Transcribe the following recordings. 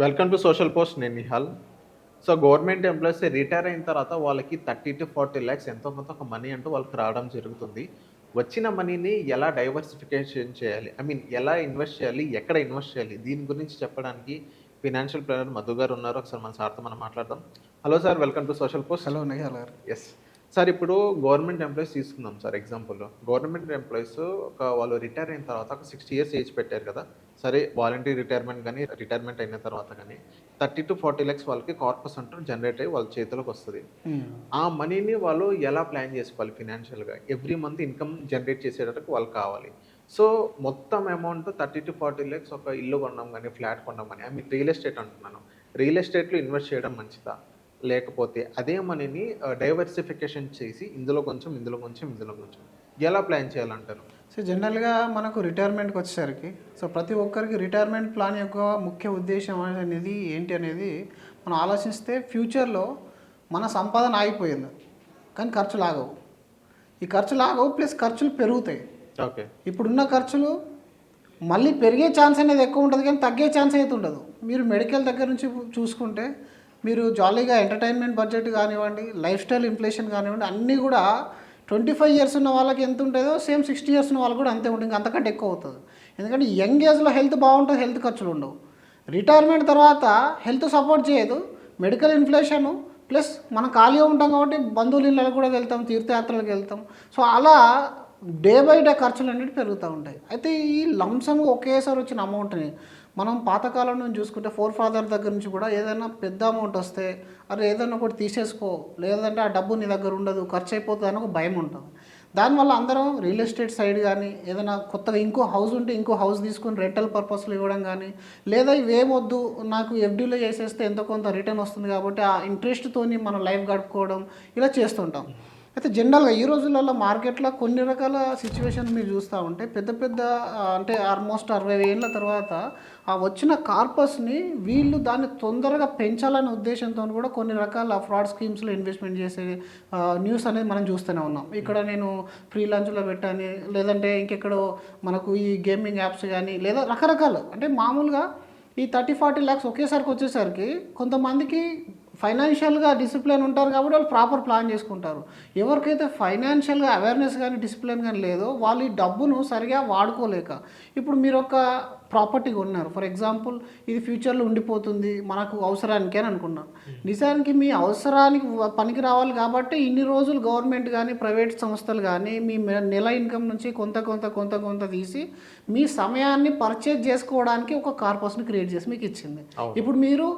Welcome to social post. నేను Nihal. So government employees retire అయిన తర్వాత వాళ్ళకి 30 to 40 lakhs ఎంతో కొంత ఒక మనీ అంటూ వాళ్ళకి రావడం జరుగుతుంది. వచ్చిన మనీని ఎలా డైవర్సిఫికేషన్ చేయాలి, ఐ మీన్ ఎలా ఇన్వెస్ట్ చేయాలి, ఎక్కడ ఇన్వెస్ట్ చేయాలి, దీని గురించి చెప్పడానికి ఫినాన్షియల్ ప్లానర్ మధు గారు ఉన్నారు. ఒకసారి మన సార్తో మనం మాట్లాడదాం. Hello sir, welcome to social post. Hello Nihal గారు. ఎస్ సార్, ఇప్పుడు గవర్నమెంట్ ఎంప్లాయీస్ తీసుకుందాం సార్ ఎగ్జాంపుల్. గవర్నమెంట్ ఎంప్లాయీస్ వాళ్ళు రిటైర్ అయిన తర్వాత ఒక 60 years ఏజ్ పెట్టారు కదా. సరే, వాలంటరీ రిటైర్మెంట్ కానీ రిటైర్మెంట్ అయిన తర్వాత కానీ 30 to 40 lakhs వాళ్ళకి కార్పస్ అంటూ జనరేట్ అయ్యి వాళ్ళ చేతిలోకి వస్తుంది. ఆ మనీని వాళ్ళు ఎలా ప్లాన్ చేసుకోవాలి ఫినాన్షియల్గా? ఎవ్రీ మంత్ ఇన్కమ్ జనరేట్ చేసేటట్టు వాళ్ళు కావాలి. సో మొత్తం అమౌంట్ 30 to 40 lakhs ఒక ఇల్లు కొన్నాం కానీ, ఫ్లాట్ కొన్నాం కానీ, ఐ మీన్ రియల్ ఎస్టేట్ అంటున్నాను, రియల్ ఎస్టేట్లో ఇన్వెస్ట్ చేయడం మంచిదా, లేకపోతే అదే మనీని డైవర్సిఫికేషన్ చేసి ఇందులో కొంచెం ఇందులో కొంచెం ఇందులో కొంచెం ఎలా ప్లాన్ చేయాలంటారు? సో జనరల్గా మనకు రిటైర్మెంట్కి వచ్చేసరికి ప్రతి ఒక్కరికి రిటైర్మెంట్ ప్లాన్ యొక్క ముఖ్య ఉద్దేశం అనేది ఏంటి అనేది మనం ఆలోచిస్తే ఫ్యూచర్లో మన సంపాదన ఆగిపోయింది కానీ ఖర్చులు ఆగవు. ఈ ఖర్చులు ఆగవు, ప్లస్ ఖర్చులు పెరుగుతాయి. ఓకే, ఇప్పుడున్న ఖర్చులు మళ్ళీ పెరిగే ఛాన్స్ అనేది ఎక్కువ ఉంటుంది కానీ తగ్గే ఛాన్స్ అయితే ఉండదు. మీరు మెడికల్ దగ్గర నుంచి చూసుకుంటే మీరు జాలీగా ఎంటర్టైన్మెంట్ బడ్జెట్ కానివ్వండి, లైఫ్ స్టైల్ ఇన్ఫ్లేషన్ కానివ్వండి, అన్నీ కూడా 25 years ఉన్న వాళ్ళకి ఎంత ఉంటుందో సేమ్ 60 years ఉన్న వాళ్ళకి కూడా అంతే ఉంటుంది, ఇంకా అంతకంటే ఎక్కువ అవుతుంది. ఎందుకంటే యంగ్ ఏజ్లో హెల్త్ బాగుంటుంది, హెల్త్ ఖర్చులు ఉండవు. రిటైర్మెంట్ తర్వాత హెల్త్ సపోర్ట్ చేయదు, మెడికల్ ఇన్ఫ్లేషను, ప్లస్ మనం ఖాళీగా ఉంటాం కాబట్టి బంధువుల ఇళ్ళకి కూడా వెళ్తాం, తీర్థయాత్రలకు వెళ్తాం. సో అలా డే బై డే ఖర్చులు అనేవి పెరుగుతూ ఉంటాయి. అయితే ఈ లంసమ్ ఒకేసారి వచ్చిన అమౌంట్ని మనం పాతకాలం నుంచి చూసుకుంటే ఫాదర్ దగ్గర నుంచి కూడా ఏదైనా పెద్ద అమౌంట్ వస్తే అరే ఏదైనా ఒకటి తీసేసుకో, లేదంటే ఆ డబ్బు నీ దగ్గర ఉండదు, ఖర్చు అయిపోతుంది అని ఒక భయం ఉంటుంది. దానివల్ల అందరం రియల్ ఎస్టేట్ సైడ్ కానీ, ఏదైనా కొత్తగా ఇంకో హౌస్ ఉంటే ఇంకో హౌస్ తీసుకొని రెంటల్ పర్పస్లో ఇవ్వడం కానీ, లేదా ఇవేమొద్దు నాకు ఎఫ్డీలో చేసేస్తే ఎంతో కొంత రిటర్న్ వస్తుంది కాబట్టి ఆ ఇంట్రెస్ట్తోని మనం లైఫ్ గడుపుకోవడం ఇలా చేస్తుంటాం. అయితే జనరల్గా ఈ రోజులలో మార్కెట్లో కొన్ని రకాల సిచ్యువేషన్ మీరు చూస్తూ ఉంటే పెద్ద పెద్ద అంటే ఆల్మోస్ట్ 60 ఏళ్ళ తర్వాత ఆ వచ్చిన కార్పస్ని వీళ్ళు దాన్ని తొందరగా పెంచాలనే ఉద్దేశంతో కూడా కొన్ని రకాల ఫ్రాడ్ స్కీమ్స్లో ఇన్వెస్ట్మెంట్ చేసే న్యూస్ అనేది మనం చూస్తూనే ఉన్నాం. ఇక్కడ నేను ఫ్రీ లంచ్లో పెట్టాను, లేదంటే ఇంకెక్కడో మనకు ఈ గేమింగ్ యాప్స్ కానీ, లేదా రకరకాలు అంటే మామూలుగా ఈ 30-40 lakhs ఒకేసారికి వచ్చేసరికి కొంతమందికి ఫైనాన్షియల్గా డిసిప్లిన్ ఉంటారు కాబట్టి వాళ్ళు ప్రాపర్ ప్లాన్ చేసుకుంటారు. ఎవరికైతే ఫైనాన్షియల్గా అవేర్నెస్ కానీ డిసిప్లిన్ కానీ లేదో వాళ్ళు ఈ డబ్బును సరిగా వాడుకోలేక ఇప్పుడు మీరు ఒక ప్రాపర్టీ కొన్నారు, ఫర్ ఎగ్జాంపుల్ ఇది ఫ్యూచర్లో ఉండిపోతుంది మనకు అవసరానికి అని అనుకున్నాను. నిజానికి మీ అవసరానికి పనికి రావాలి కాబట్టి ఇన్ని రోజులు గవర్నమెంట్ కానీ ప్రైవేట్ సంస్థలు కానీ మీ నెల ఇన్కమ్ నుంచి కొంత కొంత కొంత కొంత తీసి మీ సమయాన్ని పర్చేజ్ చేసుకోవడానికి ఒక కార్పస్ని క్రియేట్ చేసి మీకు ఇచ్చింది. ఇప్పుడు మీరు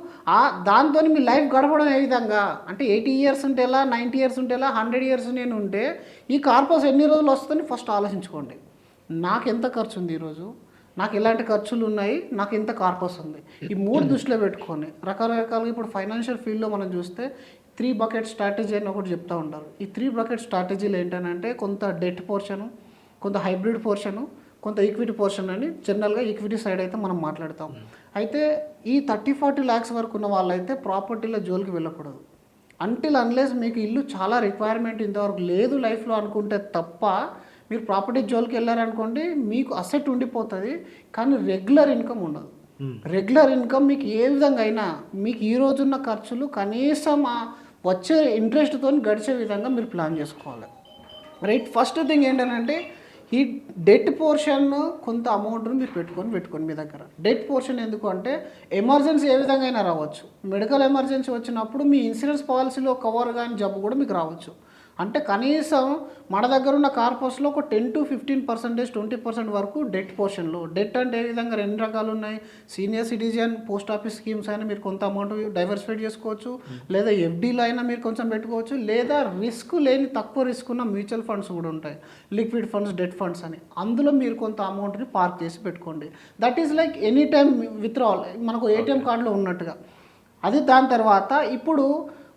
దాంతో మీ లైఫ్ గడపడం ఏ విధంగా అంటే 80 years ఉంటే ఎలా, 90 years ఉంటే ఎలా, 100 years నేను ఉంటే ఈ కార్పస్ ఎన్ని రోజులు వస్తుందని ఫస్ట్ ఆలోచించుకోండి. నాకు ఎంత ఖర్చు ఉంది ఈరోజు, నాకు ఎలాంటి ఖర్చులు ఉన్నాయి, నాకు ఎంత కార్పస్ ఉంది, ఈ 3 దృష్టిలో పెట్టుకొని రకరకాలుగా ఇప్పుడు ఫైనాన్షియల్ ఫీల్డ్లో మనం చూస్తే 3 bucket స్ట్రాటజీ అని ఒకటి చెప్తూ ఉంటారు. ఈ 3 bucket స్ట్రాటజీలు ఏంటంటే కొంత డెట్ పోర్షను, కొంత హైబ్రిడ్ పోర్షను, కొంత ఈక్విటీ పోర్షన్ అని జనరల్గా ఈక్విటీ సైడ్ అయితే మనం మాట్లాడతాం. అయితే ఈ 30-40 lakhs వరకు ఉన్న వాళ్ళైతే ప్రాపర్టీలో జోలికి వెళ్ళకూడదు. అంటిల్ అన్లెస్ మీకు ఇల్లు చాలా రిక్వైర్మెంట్ ఇంతవరకు లేదు లైఫ్లో అనుకుంటే తప్ప మీరు ప్రాపర్టీ జోలికి వెళ్ళారనుకోండి మీకు అసెట్ ఉండిపోతుంది కానీ రెగ్యులర్ ఇన్కమ్ ఉండదు. రెగ్యులర్ ఇన్కమ్ మీకు ఏ విధంగా అయినా మీకు ఈ రోజున్న ఖర్చులు కనీసం వచ్చే ఇంట్రెస్ట్తో గడిచే విధంగా మీరు ప్లాన్ చేసుకోవాలి. రైట్, ఫస్ట్ థింగ్ ఏంటంటే ఈ డెట్ పోర్షన్ కొంత అమౌంట్ని మీరు పెట్టుకొని మీ దగ్గర. డెట్ పోర్షన్ ఎందుకు అంటే ఎమర్జెన్సీ ఏ విధంగా అయినా రావచ్చు. మెడికల్ ఎమర్జెన్సీ వచ్చినప్పుడు మీ ఇన్సూరెన్స్ పాలసీలో కవర్ కానీ జబ్బు కూడా మీకు రావచ్చు. అంటే కనీసం మన దగ్గర ఉన్న కార్పస్లో ఒక 10 to 15%, 20% వరకు డెట్ పోర్షన్లో. డెట్ అంటే ఏ విధంగా 2 రకాలు ఉన్నాయి. Senior citizen post office schemes అయినా మీరు కొంత అమౌంట్ డైవర్సిఫై చేసుకోవచ్చు, లేదా ఎఫ్డీలో అయినా మీరు కొంచెం పెట్టుకోవచ్చు, లేదా రిస్క్ లేని తక్కువ రిస్క్ ఉన్న మ్యూచువల్ ఫండ్స్ కూడా ఉంటాయి, లిక్విడ్ ఫండ్స్, డెట్ ఫండ్స్ అని. అందులో మీరు కొంత అమౌంట్ని పార్క్ చేసి పెట్టుకోండి. That is like any time withdrawal, మనకు ఏటీఎం కార్డులో ఉన్నట్టుగా. అది దాని తర్వాత ఇప్పుడు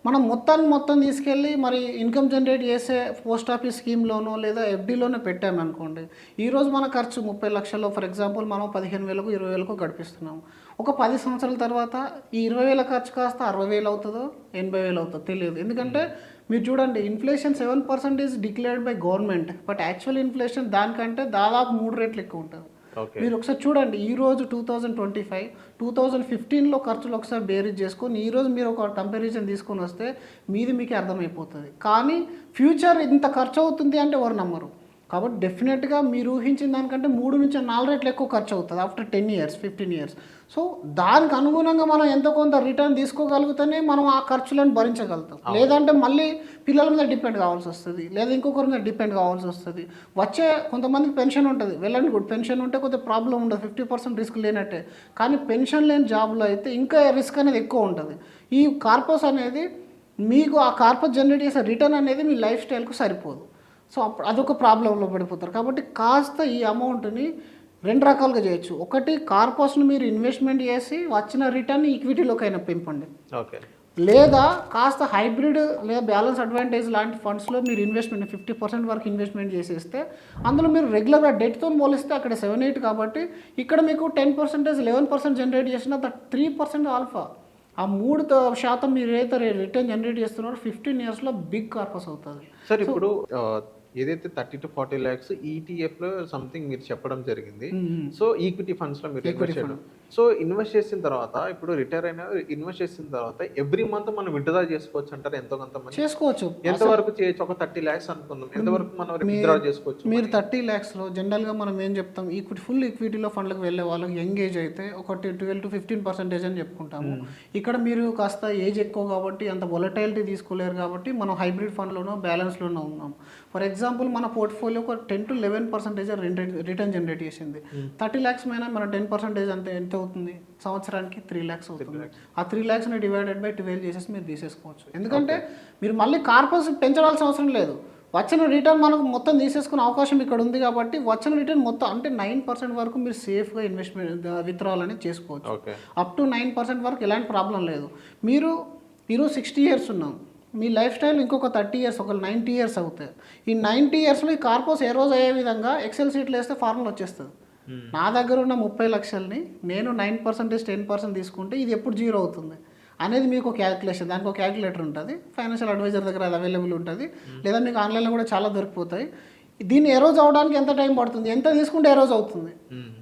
మనం మొత్తం తీసుకెళ్ళి మరి ఇన్కమ్ జనరేట్ చేసే పోస్ట్ ఆఫీస్ స్కీమ్లోనో లేదా ఎఫ్డీలోనో పెట్టామనుకోండి, ఈరోజు మన ఖర్చు 30 లక్షల్లో ఫర్ ఎగ్జాంపుల్ మనం 15,000, 20,000 గడిపిస్తున్నాము. ఒక 10 సంవత్సరాల తర్వాత ఈ 20,000 ఖర్చు కాస్త 60,000 అవుతుందో 80,000 అవుతుందో తెలియదు. ఎందుకంటే మీరు చూడండి, inflation 7% declared by government, but actual inflation దానికంటే దాదాపు 3 రెట్లు ఎక్కువ ఉంటుంది. ఓకే. మీరు ఒకసారి చూడండి, ఈ రోజు 2025, 2015లో ఖర్చులు ఒకసారి బేరీజ్ చేసుకొని ఈ రోజు మీరు ఒక కంపారిజన్ తీసుకొని వస్తే మీకే అర్థమైపోతుంది. కానీ ఫ్యూచర్ ఇంత ఖర్చు అవుతుంది అంటే ఎవరు నమ్మరు. కాబట్టి డెఫినెట్గా మీరు ఊహించిన దానికంటే 3 నుంచి 4 రెట్లు ఎక్కువ ఖర్చు అవుతుంది ఆఫ్టర్ 10 ఇయర్స్ 15 ఇయర్స్. సో దానికి అనుగుణంగా మనం ఎంతో కొంత రిటర్న్ తీసుకోగలిగితేనే మనం ఆ ఖర్చులను భరించగలుగుతాం. లేదంటే మళ్ళీ పిల్లల మీద డిపెండ్ కావాల్సి వస్తుంది, లేదా ఇంకొకరి మీద డిపెండ్ కావాల్సి వస్తుంది. వచ్చే కొంతమందికి పెన్షన్ ఉంటుంది, వెళ్ళండి గుడ్, పెన్షన్ ఉంటే కొద్దిగా ప్రాబ్లం ఉండదు, 50% రిస్క్ లేనట్టే. కానీ పెన్షన్ లేని జాబ్లో అయితే ఇంకా రిస్క్ అనేది ఎక్కువ ఉంటుంది. ఈ కార్పస్ అనేది మీకు ఆ కార్పస్ జనరేట్ చేసే రిటర్న్ అనేది మీ లైఫ్ స్టైల్కు సరిపోదు. సో అప్పుడు అదొక ప్రాబ్లంలో పడిపోతారు. కాబట్టి కాస్త ఈ అమౌంట్ని 2 రకాలుగా చేయొచ్చు. ఒకటి, కార్పస్ను మీరు ఇన్వెస్ట్మెంట్ చేసి వచ్చిన రిటర్న్ ఈక్విటీలోకైనా పెంపండి. ఓకే. లేదా కాస్త హైబ్రిడ్ లేదా బ్యాలెన్స్ అడ్వాంటేజ్ లాంటి ఫండ్స్లో మీరు ఇన్వెస్ట్మెంట్ 50% వరకు ఇన్వెస్ట్మెంట్ చేసేస్తే అందులో మీరు రెగ్యులర్గా డెట్తో పోలిస్తే అక్కడ 7-8 కాబట్టి ఇక్కడ మీకు 10%, 11% జనరేట్ చేసిన 3% ఆల్ఫా. ఆ 3% మీరు ఏదైతే రిటర్న్ జనరేట్ చేస్తున్నారో 15 ఇయర్స్లో బిగ్ కార్పస్ అవుతుంది. సార్ ఇప్పుడు ఏదైతే 30 to 40 lakhs ETF లో సంథింగ్ మీరు చెప్పడం జరిగింది. సో ఈక్విటీ ఫండ్స్ లో మీరు ఇన్వెస్ట్ చేయడం. సో ఇన్వెస్ట్ చేసిన తర్వాత ఇప్పుడు రిటైర్ అయినా ఇన్వెస్ట్ చేసిన తర్వాత ఎవ్రీ మంత్ మనం విత్డ్రా చేసుకోవచ్చు అంటారు, ఎంతో కొంత మంది చేసుకోవచ్చు. ఎంతవరకు చేయొచ్చు? ఒక 30 lakhs అనుకుందాం, ఎంతవరకు మనం విత్డ్రా చేసుకోవచ్చు? మీరు 30 lakhsలో జనరల్గా మనం ఏం చెప్తాం, ఫుల్ ఈక్విటీలో ఫండ్లకు వెళ్ళే వాళ్ళకి యంగ్ ఏజ్ అయితే ఒక 12 to 15% అని చెప్పుకుంటాము. ఇక్కడ మీరు కాస్త ఏజ్ ఎక్కువ కాబట్టి అంత వొలటైలిటీ తీసుకోలేరు కాబట్టి మనం హైబ్రిడ్ ఫండ్లోనో బ్యాలెన్స్లోనో ఉన్నాం. ఫర్ ఎగ్జాంపుల్ మన పోర్ట్ఫోలియో ఒక 10 to 11% రిటర్న్ జనరేట్ చేసింది. 30 lakhs మీద మన 10% అంటే ఎంత అవుతుంది? సంవత్సరానికి 3 lakhs అవుతుంది. ఆ 3 lakhsని డివైడెడ్ బై 12 చేసేసి మీరు తీసేసుకోవచ్చు. ఎందుకంటే మీరు మళ్ళీ కార్పస్ పెంచడాల్సిన అవసరం లేదు. వచ్చిన రిటర్న్ మనకు మొత్తం తీసేసుకునే అవకాశం ఇక్కడ ఉంది కాబట్టి వచ్చిన రిటర్న్ మొత్తం అంటే 9% వరకు మీరు సేఫ్గా ఇన్వెస్ట్మెంట్ విత్డ్రాల్ అనేది చేసుకోవచ్చు. అప్ టు 9% వరకు ఎలాంటి ప్రాబ్లం లేదు. మీరు ఈరోజు 60 years ఉన్నాం, మీ లైఫ్ స్టైల్ ఇంకొక 30 years, ఒక 90 years అవుతాయి. ఈ 90 yearsలో ఈ కార్పస్ ఏ రోజు అయ్యే విధంగా ఎక్సెల్ షీట్లు వేస్తే ఫార్ములా వచ్చేస్తుంది. నా దగ్గర ఉన్న 30 లక్షల్ని నేను 9%, 10% తీసుకుంటే ఇది ఎప్పుడు 0 అవుతుంది అనేది మీకు ఒక క్యాలిక్యులేషన్, దానికి ఒక క్యాలిక్యులేటర్ ఉంటుంది. ఫైనాన్షియల్ అడ్వైజర్ దగ్గర అది అవైలబుల్ ఉంటుంది, లేదా మీకు ఆన్లైన్లో కూడా చాలా దొరికిపోతాయి. దీన్ని ఏ రోజు అవడానికి ఎంత టైం పడుతుంది, ఎంత తీసుకుంటే ఏ రోజు అవుతుంది.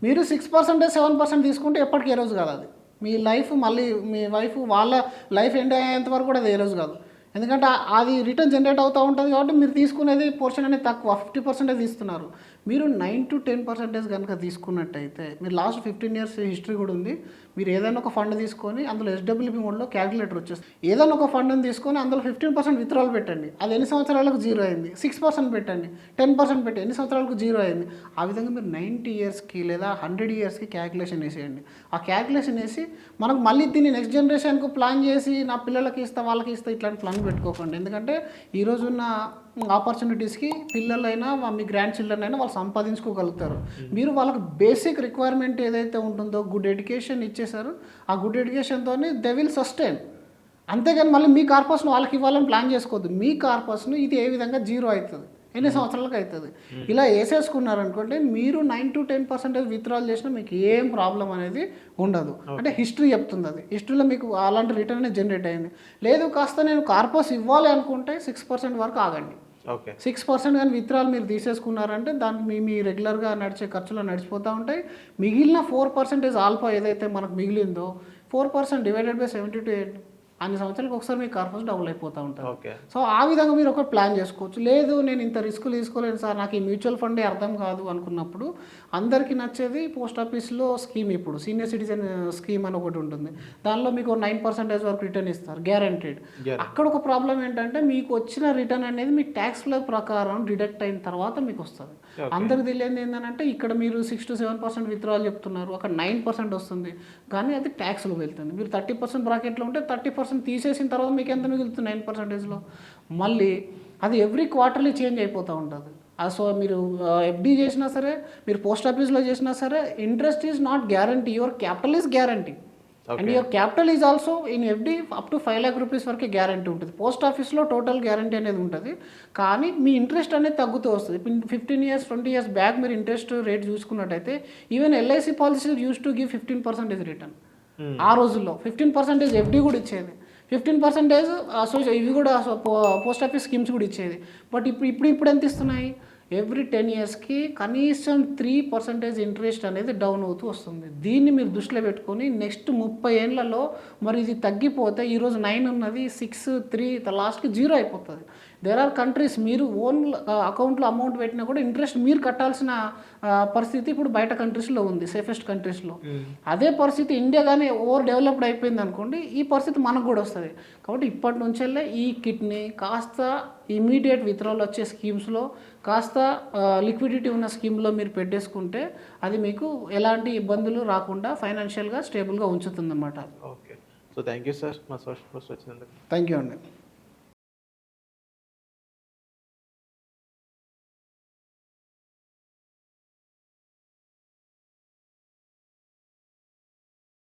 మీరు 6%, 7% తీసుకుంటే ఎప్పటికీ ఏ రోజు కాదు. అది మీ లైఫ్ మళ్ళీ మీ వైఫ్ వాళ్ళ లైఫ్ ఎండ్ అయ్యేంత వరకు కూడా అది ఏ రోజు కాదు. ఎందుకంటే అది రిటర్న్ జనరేట్ అవుతూ ఉంటుంది కాబట్టి మీరు తీసుకునేది పోర్షన్ అనేది తక్కువ, 50% తీస్తున్నారు. మీరు 9 to 10% కనుక తీసుకున్నట్టయితే మీరు లాస్ట్ 15 years హిస్టరీ కూడా ఉంది. మీరు ఏదైనా ఒక ఫండ్ తీసుకొని అందులో SWP మోడ్లో క్యాలిక్యులేటర్ వచ్చేస్తుంది. ఏదైనా ఒక ఫండ్ని తీసుకొని అందులో 15% విత్డ్రాల్ పెట్టండి, అది ఎన్ని సంవత్సరాలకు 0 అయింది. 6% పెట్టండి, 10% పెట్టి ఎన్ని సంవత్సరాలకు 0 అయింది. ఆ విధంగా మీరు 90 yearsకి లేదా 100 yearsకి క్యాలిక్యులేషన్ వేసేయండి. ఆ క్యాలిక్యులేషన్ వేసి మనకు మళ్ళీ దీన్ని నెక్స్ట్ జనరేషన్కు ప్లాన్ చేసి నా పిల్లలకి ఇస్తా వాళ్ళకి ఇస్తా ఇట్లాంటి ప్లాన్ పెట్టుకోకండి. ఎందుకంటే ఈరోజున్న ఆపర్చునిటీస్కి పిల్లలైనా మీ గ్రాండ్ చిల్డ్రన్ అయినా వాళ్ళు సంపాదించుకోగలుగుతారు. మీరు వాళ్ళకి బేసిక్ రిక్వైర్మెంట్ ఏదైతే ఉంటుందో గుడ్ ఎడ్యుకేషన్ ఇచ్చేసారు, ఆ గుడ్ ఎడ్యుకేషన్తోనే దే విల్ సస్టైన్. అంతేగాని మళ్ళీ మీ కార్పస్ను వాళ్ళకి ఇవ్వాలని ప్లాన్ చేసుకోవద్దు. మీ కార్పస్ను ఇది ఏ విధంగా 0 అవుతుంది, ఎన్ని సంవత్సరాలకు అవుతుంది, ఇలా వేసేసుకున్నారనుకోండి మీరు 9 to 10% విత్డ్రాల్ చేసినా మీకు ఏం ప్రాబ్లం అనేది ఉండదు. అంటే హిస్టరీ చెప్తుంది, అది హిస్టరీలో మీకు అలాంటి రిటర్న్ అనేది జనరేట్ అయింది. లేదు కాస్త నేను కార్పస్ ఇవ్వాలి అనుకుంటే 6% వరకు ఆగండి. 6% కానీ విత్డ్రాల్ మీరు తీసేసుకున్నారంటే దానికి మీ రెగ్యులర్గా నడిచే ఖర్చులు నడిచిపోతూ ఉంటాయి. మిగిలిన 4% ఆల్ఫా ఏదైతే మనకు మిగిలిందో 4% డివైడెడ్ బై 70 to 80 అన్ని సంవత్సరాలకు ఒకసారి మీ కార్పస్ డబుల్ అయిపోతూ ఉంటుంది. సో ఆ విధంగా మీరు ఒక ప్లాన్ చేసుకోవచ్చు. లేదు నేను ఇంత రిస్క్ తీసుకోలేను సార్, నాకు ఈ మ్యూచువల్ ఫండే అర్థం కాదు అనుకున్నప్పుడు అందరికీ నచ్చేది పోస్ట్ ఆఫీస్లో స్కీమ్, ఇప్పుడు సీనియర్ సిటిజన్ స్కీమ్ అని ఒకటి ఉంటుంది. దానిలో మీకు 9% వరకు రిటర్న్ ఇస్తారు గ్యారంటీడ్. అక్కడ ఒక ప్రాబ్లం ఏంటంటే మీకు వచ్చిన రిటర్న్ అనేది మీ ట్యాక్స్ ఫ్లో ప్రకారం డిడక్ట్ అయిన తర్వాత మీకు వస్తుంది. అందరికి తెలియదు ఏంటంటే ఇక్కడ మీరు 6 to 7% విత్డ్రాల్ చెప్తున్నారు, అక్కడ 9% వస్తుంది కానీ అది ట్యాక్స్లో వెళ్తుంది. మీరు 30% బ్రాకెట్లో ఉంటే 30% తీసేసిన తర్వాత మీకు ఎంత మిగులుతుంది 9%లో. మళ్ళీ అది ఎవ్రీ క్వార్టర్లీ చేంజ్ అయిపోతూ ఉంటుంది. సో మీరు FD చేసినా సరే, మీరు పోస్ట్ ఆఫీస్లో చేసినా సరే, interest is not guarantee, your capital is guarantee. And your capital is also in FD up to 5 lakh rupees వరకే గ్యారంటీ ఉంటుంది. పోస్ట్ ఆఫీస్లో టోటల్ గ్యారంటీ అనేది ఉంటుంది కానీ మీ ఇంట్రెస్ట్ అనేది తగ్గుతూ వస్తుంది. 15 years 20 years బ్యాక్ మీరు ఇంట్రెస్ట్ రేట్ చూసుకున్నట్టయితే even LIC policy use to give 15% return. ఆ రోజుల్లో 15% FD కూడా ఇచ్చేది, 15% సో ఇవి కూడా పోస్ట్ ఆఫీస్ స్కీమ్స్ కూడా ఇచ్చేది. బట్ ఇప్పుడు ఎంత ఇస్తున్నాయి? ఎవ్రీ 10 ఇయర్స్కి కనీసం 3% ఇంట్రెస్ట్ అనేది డౌన్ అవుతూ వస్తుంది. దీన్ని మీరు దృష్టిలో పెట్టుకొని నెక్స్ట్ 30 ఏళ్లలో మరి ఇది తగ్గిపోతే ఈరోజు 9 ఉన్నది 6, 3 లాస్ట్కి 0 అయిపోతుంది. దేర్ ఆర్ కంట్రీస్ మీరు ఓన్ అకౌంట్లో అమౌంట్ పెట్టినా కూడా ఇంట్రెస్ట్ మీరు కట్టాల్సిన పరిస్థితి ఇప్పుడు బయట కంట్రీస్లో ఉంది, సేఫెస్ట్ కంట్రీస్లో. అదే పరిస్థితి ఇండియా కానీ ఓవర్ డెవలప్డ్ అయిపోయింది అనుకోండి, ఈ పరిస్థితి మనకు కూడా వస్తుంది. కాబట్టి ఇప్పటి నుంచెల్లే ఈ కిట్ని కాస్త ఇమీడియట్ విత్డ్రాల్ వచ్చే స్కీమ్స్లో, కాస్త లిక్విడిటీ ఉన్న స్కీమ్లో మీరు పెట్టేసుకుంటే అది మీకు ఎలాంటి ఇబ్బందులు రాకుండా ఫైనాన్షియల్గా స్టేబుల్గా ఉంచుతుంది అన్నమాట. Okay, so thank you sir మా సోషల్ పోస్ట్ వచ్చినందుకు. థ్యాంక్ యూ అండి.